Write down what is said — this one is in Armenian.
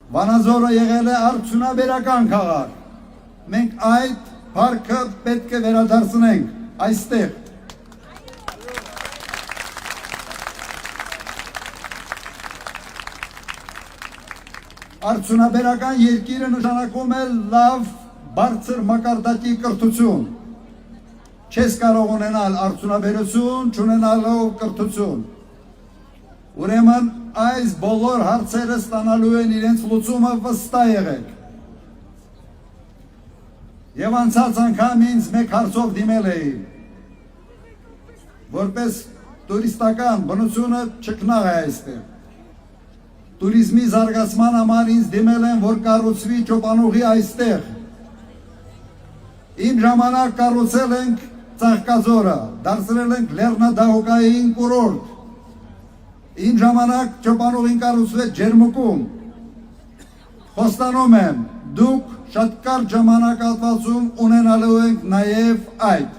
Վանաձորը եղել է արդյունաբերական քաղաք։ Մենք այդ փառքը պետք է վերադարձնենք այստեղ։ Արդյունաբերական երկիրը նշանակում է լավ, բարձր մակարդակի կրթություն։ Չես կարող ունենալ արդյունաբերություն, չունենալով կրթություն։ Ուրեմն այս բոլոր հարցերը ստանալու են իրենց լուծումը վստահ եղեք։ Եվ անցած անգամ ինձ մեկ հարցով դիմել էի, որպես տուրիստական բնությունը չքնաղ է այստեղ։ Տուրիզմի զարգացման համար ինձ դիմել են, որ կառուցվի ճոպանուղի այստեղ։ Իմ ժամանակ կառուցել ենք Ծաղկաձորը, դարձրել ենք լեռնադահուկային կուրորտ։ Իմ ժամանակ ճոպանուղին կառուցվեց Ջերմուկում։ Խոստանում եմ, դուք շատ կարճ ժամանակահատվածում ունենալու եք նաև այդ։